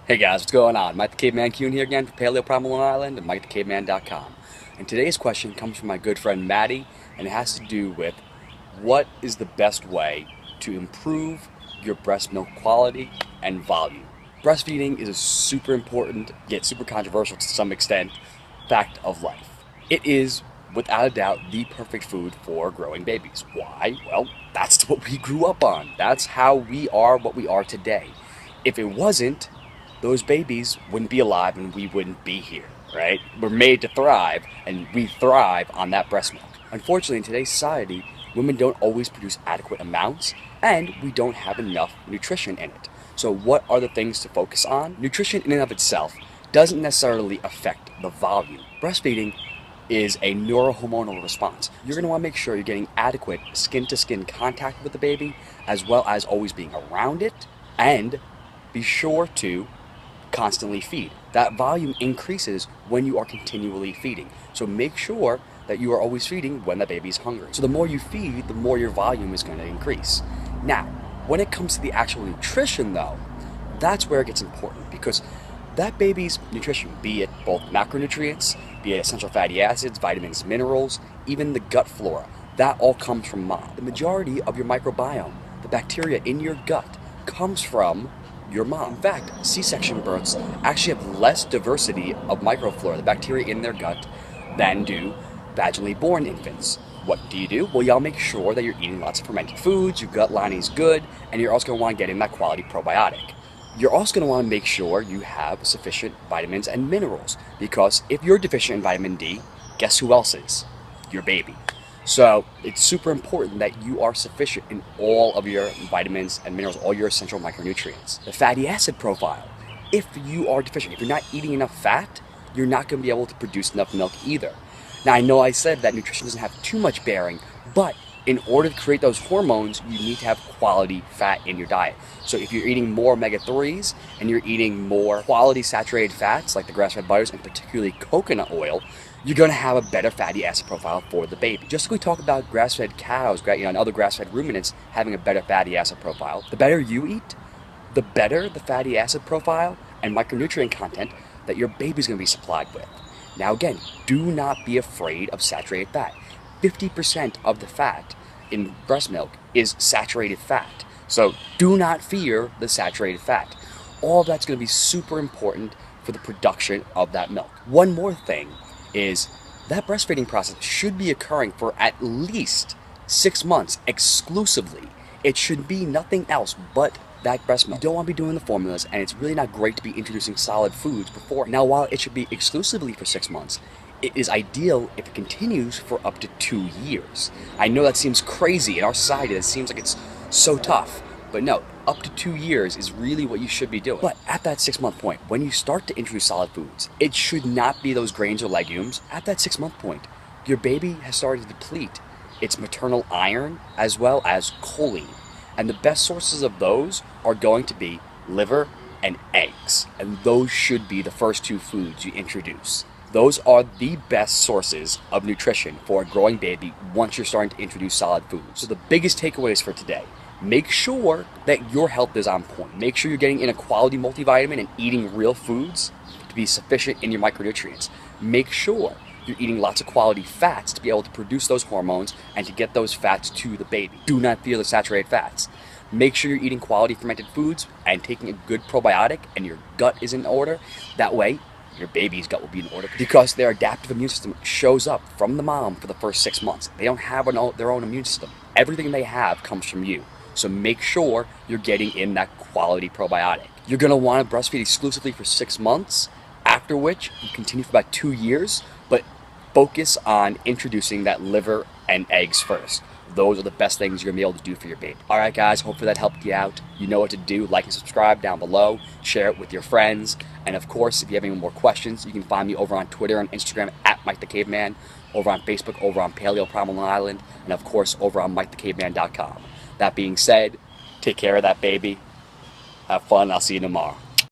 Hey guys, what's going on? Mike the Caveman Kuhn here again for Paleo Primal Long Island and MikeTheCaveman.com. And today's question comes from my good friend Maddie, and it has to do with what is the best way to improve your breast milk quality and volume. Breastfeeding is a super important, yet super controversial to some extent, fact of life. It is, without a doubt, the perfect food for growing babies. Why? Well, that's what we grew up on. That's how we are what we are today. If it wasn't, those babies wouldn't be alive and we wouldn't be here, right? We're made to thrive, and we thrive on that breast milk. Unfortunately, in today's society, women don't always produce adequate amounts, and we don't have enough nutrition in it. So what are the things to focus on? Nutrition in and of itself doesn't necessarily affect the volume. Breastfeeding is a neurohormonal response. You're going to want to make sure you're getting adequate skin-to-skin contact with the baby, as well as always being around it, and be sure to constantly feed. That volume increases when you are continually feeding. So make sure that you are always feeding when the baby's hungry. So the more you feed, the more your volume is going to increase. Now, when it comes to the actual nutrition though, that's where it gets important, because that baby's nutrition, be it both macronutrients, be it essential fatty acids, vitamins, minerals, even the gut flora, that all comes from mom. The majority of your microbiome, the bacteria in your gut, comes from your mom. In fact, C-section births actually have less diversity of microflora, the bacteria in their gut, than do vaginally born infants. What do? Well, y'all make sure that you're eating lots of fermented foods, your gut lining is good, and you're also going to want to get in that quality probiotic. You're also going to want to make sure you have sufficient vitamins and minerals, because if you're deficient in vitamin D, guess who else is? Your baby. So it's super important that you are sufficient in all of your vitamins and minerals, all your essential micronutrients. The fatty acid profile. If you are deficient, if you're not eating enough fat, you're not going to be able to produce enough milk either. Now, I know I said that nutrition doesn't have too much bearing, but in order to create those hormones, you need to have quality fat in your diet. So if you're eating more omega-3s and you're eating more quality saturated fats like the grass-fed butters and particularly coconut oil, you're going to have a better fatty acid profile for the baby. Just like we talk about grass-fed cows, and other grass-fed ruminants having a better fatty acid profile, the better you eat, the better the fatty acid profile and micronutrient content that your baby's going to be supplied with. Now again, do not be afraid of saturated fat. 50% of the fat in breast milk is saturated fat. So do not fear the saturated fat. All of that's going to be super important for the production of that milk. One more thing is that breastfeeding process should be occurring for at least 6 months exclusively. It should be nothing else but that breast milk. You don't want to be doing the formulas, and it's really not great to be introducing solid foods before. Now, while it should be exclusively for 6 months, it is ideal if it continues for up to 2 years. I know that seems crazy in our society. That seems like it's so tough. But no, up to 2 years is really what you should be doing. But at that 6-month point, when you start to introduce solid foods, it should not be those grains or legumes. At that 6-month point, your baby has started to deplete its maternal iron as well as choline. And the best sources of those are going to be liver and eggs. And those should be the first 2 foods you introduce. Those are the best sources of nutrition for a growing baby once you're starting to introduce solid foods. So the biggest takeaways for today: make sure that your health is on point. Make sure you're getting in a quality multivitamin and eating real foods to be sufficient in your micronutrients. Make sure you're eating lots of quality fats to be able to produce those hormones and to get those fats to the baby. Do not fear the saturated fats. Make sure you're eating quality fermented foods and taking a good probiotic and your gut is in order. That way, your baby's gut will be in order, because their adaptive immune system shows up from the mom for the first 6 months. They don't have their own immune system. Everything they have comes from you. So make sure you're getting in that quality probiotic. You're going to want to breastfeed exclusively for 6 months, after which you continue for about 2 years, but focus on introducing that liver and eggs first. Those are the best things you're going to be able to do for your baby. All right, guys, hopefully that helped you out. You know what to do. Like and subscribe down below. Share it with your friends. And, of course, if you have any more questions, you can find me over on Twitter and Instagram at Mike the Caveman, over on Facebook, over on Paleo Primal Long Island, and, of course, over on MikeTheCaveman.com. That being said, take care of that baby. Have fun. I'll see you tomorrow.